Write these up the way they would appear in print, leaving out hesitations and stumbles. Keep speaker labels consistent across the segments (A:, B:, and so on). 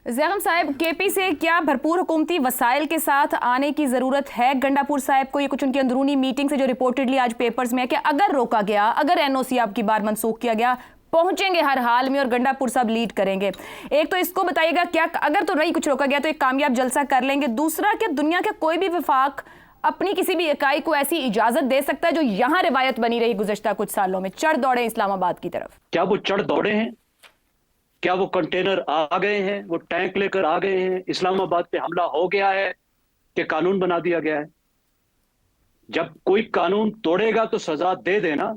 A: زیغم صاحب، کے پی سے کیا بھرپور حکومتی وسائل کے ساتھ آنے کی ضرورت ہے گنڈاپور صاحب کو؟ یہ کچھ ان کی اندرونی میٹنگ سے جو ریپورٹڈلی آج پیپرز میں ہے کہ اگر روکا گیا، اگر این او سی آپ کی بار منسوخ کیا گیا، پہنچیں گے ہر حال میں اور گنڈاپور صاحب لیڈ کریں گے. ایک تو اس کو بتائیے گا کیا اگر تو نہیں کچھ روکا گیا تو ایک کامیاب جلسہ کر لیں گے؟ دوسرا کہ دنیا کے کوئی بھی وفاق اپنی کسی بھی اکائی کو ایسی اجازت دے سکتا ہے جو یہاں روایت بنی رہی گزشتہ کچھ سالوں میں، چڑھ دوڑے اسلام آباد کی طرف؟
B: کیا وہ چڑھ دوڑے ہیں؟ کیا وہ کنٹینر آ گئے ہیں؟ وہ ٹینک لے کر آ گئے ہیں؟ اسلام آباد پہ حملہ ہو گیا ہے کہ قانون بنا دیا گیا ہے؟ جب کوئی قانون توڑے گا تو سزا دے دینا.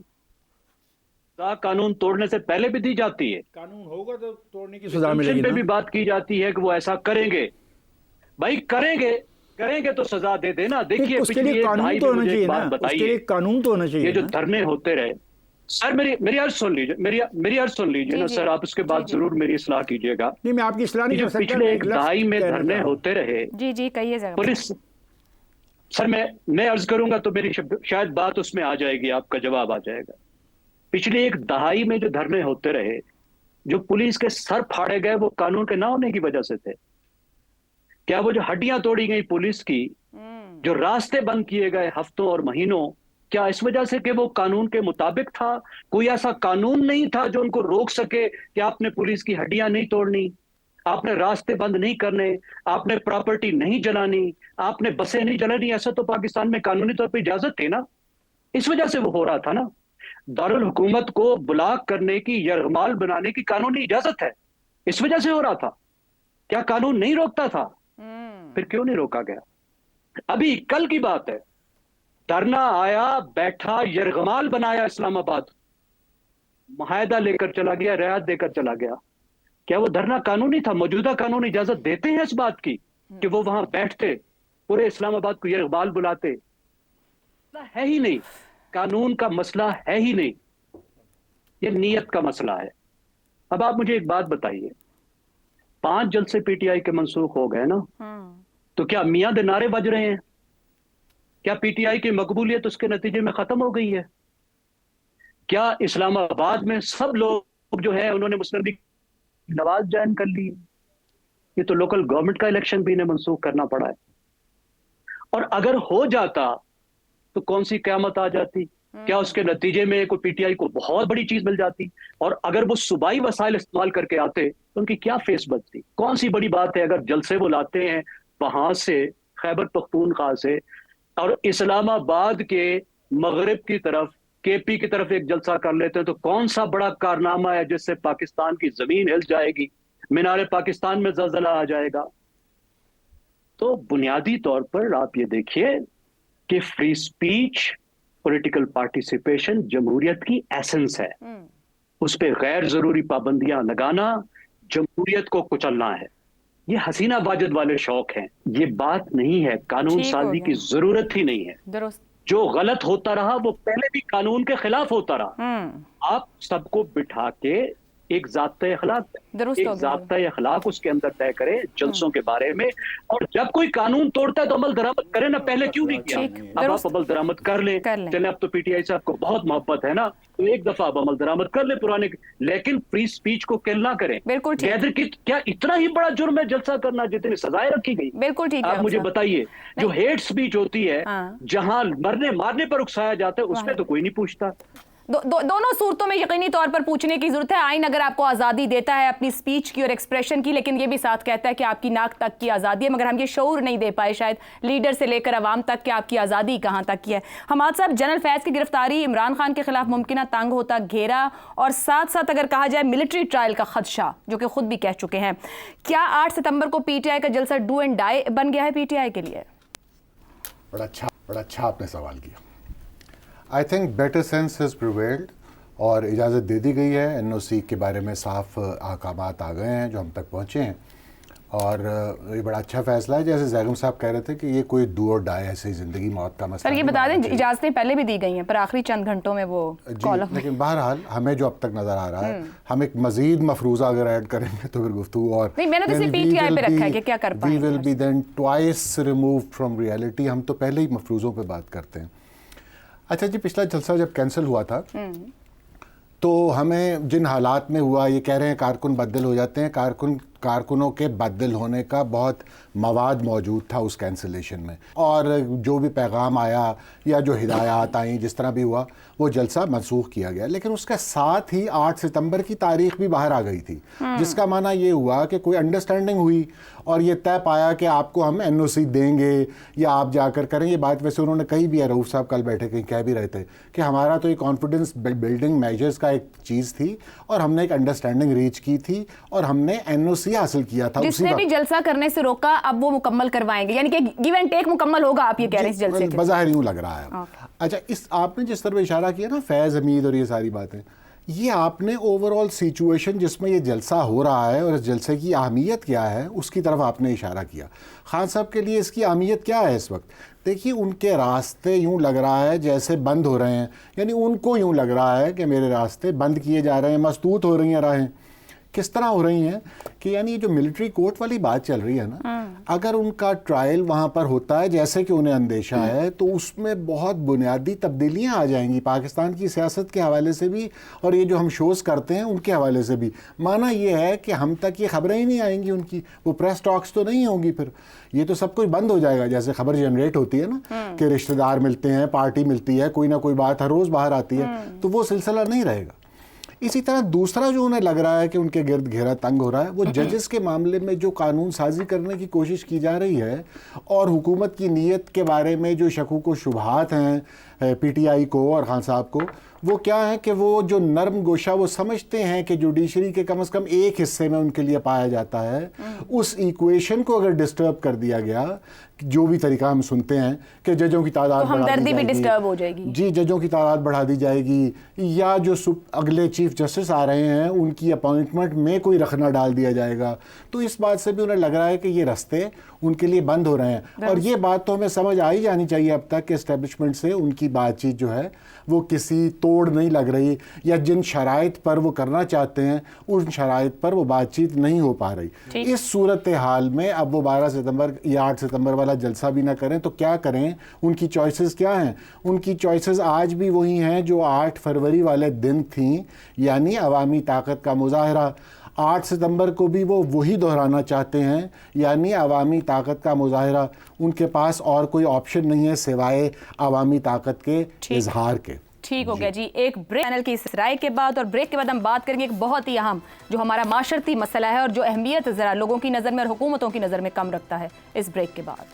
B: سزا قانون توڑنے سے پہلے بھی دی جاتی ہے.
C: قانون ہوگا تو توڑنے کی سزا ملے گی
B: پہ
C: نا.
B: بھی بات کی جاتی ہے کہ وہ ایسا کریں گے. بھائی کریں گے تو سزا دے دینا. دیکھیے
C: اس کے لیے قانون تو ہونا چاہیے نا. اس کے لیے قانون تو ہونا چاہیے.
B: یہ جو دھرنے ہوتے رہے سر، میری عرض سن لیجیے، میری عرض سن لیجیے نا سر. آپ اس کے بعد ضرور میری اصلاح کیجیے گا.
C: نہیں، میں آپ کی اصلاح نہیں کر سکتا.
B: پچھلے ایک دہائی میں دھرنے ہوتے رہے.
A: جی کہیے ذرا.
B: پولیس سر، میں عرض کروں گا تو میری شاید بات اس میں آ جائے گی، آپ کا جواب آ جائے گا. پچھلے ایک دہائی میں جو دھرنے ہوتے رہے، جو پولیس کے سر پھاڑے گئے، وہ قانون کے نہ ہونے کی وجہ سے تھے. کیا وہ جو ہڈیاں توڑی گئی پولیس کی، جو راستے بند کیے گئے ہفتوں اور مہینوں، کیا اس وجہ سے کہ وہ قانون کے مطابق تھا؟ کوئی ایسا قانون نہیں تھا جو ان کو روک سکے کہ آپ نے پولیس کی ہڈیاں نہیں توڑنی، آپ نے راستے بند نہیں کرنے، آپ نے پراپرٹی نہیں جلانی، آپ نے بسیں نہیں جلانی؟ ایسا تو پاکستان میں قانونی طور پہ اجازت تھی نا. اس وجہ سے وہ ہو رہا تھا نا. دارالحکومت کو بلاک کرنے کی، یرغمال بنانے کی قانونی اجازت ہے. اس وجہ سے ہو رہا تھا. کیا قانون نہیں روکتا تھا؟ پھر کیوں نہیں روکا گیا؟ ابھی کل کی بات ہے، دھرنا آیا، بیٹھا، یرغمال بنایا اسلام آباد، معاہدہ لے کر چلا گیا، رعایت دے کر چلا گیا. کیا وہ دھرنا قانونی تھا؟ موجودہ قانون اجازت دیتے ہیں اس بات کی کہ وہ وہاں بیٹھتے، پورے اسلام آباد کو یرغمال بلاتے؟ ہے ہی نہیں. قانون کا مسئلہ ہے ہی نہیں، یہ نیت کا مسئلہ ہے. اب آپ مجھے ایک بات بتائیے، 5 جلسے پی ٹی آئی کے منسوخ ہو گئے نا، تو کیا میاں دے نعرے بج رہے ہیں؟ کیا پی ٹی آئی کی مقبولیت اس کے نتیجے میں ختم ہو گئی ہے؟ کیا اسلام آباد میں سب لوگ جو ہیں انہوں نے مسلم لیگ نواز جوائن کر لی؟ یہ تو لوکل گورنمنٹ کا الیکشن بھی انہیں منسوخ کرنا پڑا ہے. اور اگر ہو جاتا تو کون سی قیامت آ جاتی؟ کیا اس کے نتیجے میں کوئی پی ٹی آئی کو بہت بڑی چیز مل جاتی؟ اور اگر وہ صوبائی وسائل استعمال کر کے آتے تو ان کی کیا فیس بچتی؟ کون سی بڑی بات ہے اگر جلسے وہ لاتے ہیں وہاں سے، خیبر پختونخوا سے، اور اسلام آباد کے مغرب کی طرف، کے پی کی طرف ایک جلسہ کر لیتے ہیں؟ تو کون سا بڑا کارنامہ ہے جس سے پاکستان کی زمین ہل جائے گی، مینار پاکستان میں زلزلہ آ جائے گا؟ تو بنیادی طور پر آپ یہ دیکھیے کہ فری سپیچ، پولیٹیکل پارٹیسپیشن جمہوریت کی ایسنس ہے. اس پہ غیر ضروری پابندیاں لگانا جمہوریت کو کچلنا ہے. یہ حسینہ واجد والے شوق ہیں، یہ بات نہیں ہے. قانون سازی کی ضرورت ہی نہیں ہے.
A: درست.
B: جو غلط ہوتا رہا وہ پہلے بھی قانون کے خلاف ہوتا رہا. آپ سب کو بٹھا کے ایک ضابطۂ اخلاق اس کے اندر طے کرے جلسوں کے بارے میں. اور جب کوئی قانون توڑتا ہے تو عمل درآمد کرے نا. پہلے کیوں نہیں کیا؟ اب آپ عمل درآمد کر لیں. چلیں، اب تو پی ٹی آئی صاحب کو بہت محبت ہے نا، تو ایک دفعہ اب عمل درآمد کر لیں پرانے، لیکن فری سپیچ کو کل نہ کریں. گیدر کی کیا اتنا ہی بڑا جرم ہے جلسہ کرنا جتنی سزائیں رکھی گئی؟
A: بالکل ٹھیک ہے.
B: آپ مجھے بتائیے، جو ہیٹ سپیچ ہوتی ہے جہاں مارنے پر اکسایا جاتا ہے، اس پہ تو کوئی نہیں پوچھتا.
A: دونوں صورتوں میں یقینی طور پر پوچھنے کی ضرورت ہے. آئین اگر آپ کو آزادی دیتا ہے اپنی سپیچ کی اور ایکسپریشن کی، لیکن یہ بھی ساتھ کہتا ہے کہ آپ کی ناک تک کی آزادی ہے، مگر ہم یہ شعور نہیں دے پائے شاید لیڈر سے لے کر عوام تک کہ آپ کی آزادی کہاں تک کی ہے. حماد صاحب، جنرل فیض کی گرفتاری، عمران خان کے خلاف ممکنہ تنگ ہوتا گھیرا، اور ساتھ ساتھ اگر کہا جائے ملٹری ٹرائل کا خدشہ جو کہ خود بھی کہہ چکے ہیں، کیا 8 ستمبر کو پی ٹی آئی کا جلسہ ڈو اینڈ ڈائی بن گیا ہے پی ٹی آئی کے لیے؟
D: بڑا اچھا آپ نے سوال کیا. I think better sense has prevailed اور اجازت دے دی گئی ہے. این او سی کے بارے میں صاف احکامات آ گئے ہیں جو ہم تک پہنچے ہیں، اور یہ بڑا اچھا فیصلہ ہے. جیسے زیغم صاحب کہہ رہے تھے کہ یہ کوئی ڈو اور ڈائی ایسے زندگی موت کا مسئلہ.
A: سر یہ بتا دیں اجازتیں پہلے بھی دی گئی ہیں پر آخری چند گھنٹوں میں وہ کالم.
D: لیکن بہرحال ہمیں جو اب تک نظر آ رہا ہے، ہم ایک مزید مفروضہ اگر ایڈ کریں گے تو پھر گفتگو اور
A: نہیں. میں نے تو صرف پی ٹی آئی پہ رکھا ہے کہ کیا کر پائیں.
D: We will be then twice removed from reality. ہم تو پہلے ہی مفروضوں پہ بات کرتے ہیں. اچھا جی، پچھلا جلسہ جب کینسل ہوا تھا تو ہمیں جن حالات میں ہوا، یہ کہہ رہے ہیں کارکن بدل ہو جاتے ہیں، कारकुनों के बदल होने का बहुत मवाद मौजूद था उस कैंसिलेशन में, और जो भी पैगाम आया या जो हिदायत आई, जिस तरह भी हुआ, वो जलसा मनसूख किया गया। लेकिन उसके साथ ही 8 सितंबर की तारीख भी बाहर आ गई थी, जिसका माना ये हुआ कि कोई अंडरस्टैंडिंग हुई और ये तय पाया कि आपको हम एनओसी देंगे या आप जाकर करें। ये बात वैसे उन्होंने कही भी है, रऊफ साहब कल बैठे कहीं कह भी रहे थे कि हमारा तो ये कॉन्फिडेंस बिल्डिंग मेजर्स का एक चीज़ थी और हमने एक अंडरस्टैंडिंग रीच की थी और हमने एनओसी हासिल किया था।
A: जिसने भी जलसा करने से रोका अब वो मुकम्मल करवाएंगे, यानी कि गिव एंड टेक मुकम्मल होगा, आप ये कह रहे हैं इस जलसे के?
D: बज़ाहिर यूं लग रहा है। अच्छा, इस आपने जिस तरह इशारा किया ना, फैज़ हमीद और ये सारी बातें, ये आपने ओवरऑल सिचुएशन जिसमें ये जलसा हो रहा है और इस जलसे की अहमियत क्या है उसकी तरफ आपने इशारा किया। खान साहब के लिए इसकी अहमियत क्या है इस वक्त? देखिए, उनके रास्ते यूं लग रहा है जैसे बंद हो रहे हैं, यानी उनको यूं लग रहा है कि मेरे रास्ते बंद किए जा रहे हैं, मस्तूत हो रही हैं राहें। किस तरह हो रही हैं कि यानी जो मिलिट्री कोर्ट वाली बात चल रही है ना, अगर उनका ट्रायल वहाँ पर होता है जैसे कि उन्हें अंदेशा है, तो उसमें बहुत बुनियादी तब्दीलियाँ आ जाएंगी पाकिस्तान की सियासत के हवाले से भी और ये जो हम शोज़ करते हैं उनके हवाले से भी। माना ये है कि हम तक ये खबरें ही नहीं आएंगी उनकी, वो प्रेस टॉक्स तो नहीं होंगी, फिर ये तो सब कुछ बंद हो जाएगा। जैसे खबर जनरेट होती है ना कि रिश्तेदार मिलते हैं, पार्टी मिलती है, कोई ना कोई बात हर रोज़ बाहर आती है, तो वो सिलसिला नहीं रहेगा। इसी तरह दूसरा जो उन्हें लग रहा है कि उनके गिर्द घेरा तंग हो रहा है, वो जजेस के मामले में जो कानून साजी करने की कोशिश की जा रही है और हुकूमत की नीयत के बारे में जो शकूक व शुबहात हैं पीटीआई को और खान साहब को, वो क्या है कि वो जो नरम गोशा वो समझते हैं कि जुडिशरी के कम से कम एक हिस्से में उनके लिए पाया जाता है, उस इक्वेशन को अगर डिस्टर्ब कर दिया गया, जो भी तरीका हम सुनते हैं कि जजों की तादाद बढ़ा दी जाएगी,
A: डिस्टर्ब हो जाएगी
D: जी, जजों की तादाद बढ़ा दी जाएगी, या जो अगले चीफ जस्टिस आ रहे हैं उनकी अपॉइंटमेंट में कोई रखना डाल दिया जाएगा, तो इस बात से भी उन्हें लग रहा है कि ये रास्ते उनके लिए बंद हो रहे हैं। और ये बात तो हमें समझ आ ही जानी चाहिए अब तक कि एस्टेब्लिशमेंट से उनकी बातचीत जो है वो किसी तोड़ नहीं लग रही, या जिन शराइत पर वो करना चाहते हैं उन शराइत पर वो बातचीत नहीं हो पा रही। इस सूरत हाल में अब वो 12 सितंबर या 8 सितंबर वाला जलसा भी ना करें तो क्या करें? उनकी चॉइसेस क्या हैं? उनकी चॉइसेस आज भी वही हैं जो 8 फरवरी वाले दिन थीं, यानी अवामी ताकत का मुजाहरा। 8 सितंबर को भी वो वही दोहराना चाहते हैं, यानी अवामी ताकत का मुजाहरा। उनके पास और कोई ऑप्शन नहीं है सिवाय अवामी ताकत के इजहार के।
A: ठीक हो गया जी। एक ब्रेक पैनल की इस राय के बाद, और ब्रेक के बाद हम बात करेंगे एक बहुत ही अहम जो हमारा माशरती मसला है और जो अहमियत ज़रा लोगों की नज़र में और हुकूमतों की नज़र में कम रखता है। इस ब्रेक के बाद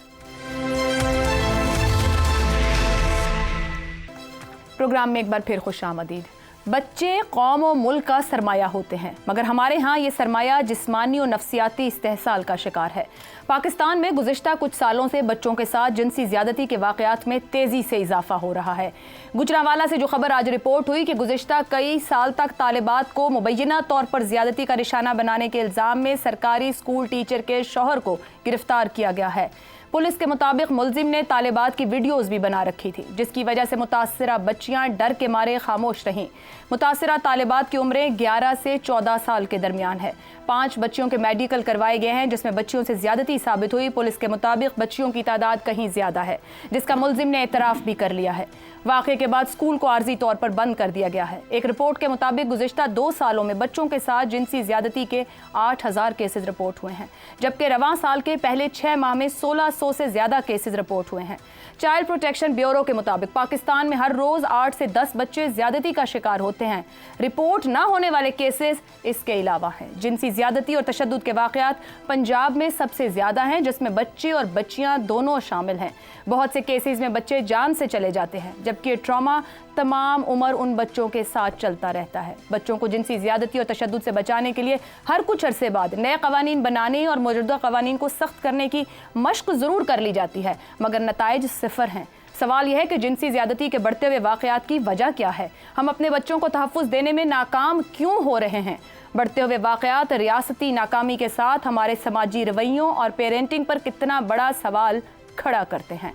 A: प्रोग्राम में एक बार फिर खुशामदीद। बच्चे कौम और मुल्क का सरमाया होते हैं, मगर हमारे यहाँ ये सरमाया जिस्मानी और नफ्सियाती इस्तेहसाल का शिकार है। पाकिस्तान में गुज़िश्ता कुछ सालों से बच्चों के साथ जिनसी ज़्यादती के वाक़यात में तेज़ी से इजाफा हो रहा है। गुजरांवाला से जो खबर आज रिपोर्ट हुई कि गुज़िश्ता कई साल तक तालिबात को मुबैना तौर पर ज़्यादती का निशाना बनाने के इल्ज़ाम में सरकारी स्कूल टीचर के शौहर को गिरफ्तार किया गया है। पुलिस के मुताबिक मुलजिम ने तालिबात की वीडियोस भी बना रखी थी, जिसकी वजह से मुतासिरा बच्चियां डर के मारे खामोश रहीं। मुतासिरा तालिबात की उम्रें 11 से 14 साल के दरमियान है। 5 बच्चियों के मेडिकल करवाए गए हैं, जिसमें बच्चियों से ज्यादती साबित हुई। पुलिस के मुताबिक बच्चियों की तादाद कहीं ज्यादा है, जिसका मुलजिम ने एतराफ़ भी कर लिया है। वाक़े के बाद स्कूल को आर्जी तौर पर बंद कर दिया गया है। एक रिपोर्ट के मुताबिक गुज़िश्ता 2 सालों में बच्चों के साथ जिनसी ज्यादती के 8000 केसेज रिपोर्ट हुए हैं, जबकि रवां साल के पहले 6 माह में 1600 से ज्यादा केसेज रिपोर्ट हुए हैं। चाइल्ड प्रोटेक्शन ब्यूरो के मुताबिक पाकिस्तान में हर रोज 8 से 10 बच्चे ज्यादती का शिकार होते हैं। रिपोर्ट ना होने वाले केसेस इसके अलावा हैं। जिनसी ज्यादती और तशद्दुद के वाक़यात पंजाब में सबसे ज्यादा हैं, जिसमें बच्चे और बच्चियां दोनों शामिल हैं। बहुत से केसेस में बच्चे जान से चले जाते हैं, जबकि ट्रॉमा तमाम उम्र उन बच्चों के साथ चलता रहता है। बच्चों को जिनसी ज्यादती और तशद्दुद से बचाने के लिए हर कुछ अरसे बाद नए कवानीन बनाने और मौजूदा कवानीन को सख्त करने की मशक ज़रूर कर ली जाती है, मगर नताइज सिफर हैं। सवाल यह है कि जिनसी ज्यादती के बढ़ते हुए वाक़यात की वजह क्या है? हम अपने बच्चों को तहफ़्फ़ुज़ देने में नाकाम क्यों हो रहे हैं? बढ़ते हुए वाक़यात रियासती नाकामी के साथ हमारे समाजी रवैयों और पेरेंटिंग पर कितना बड़ा सवाल खड़ा करते हैं।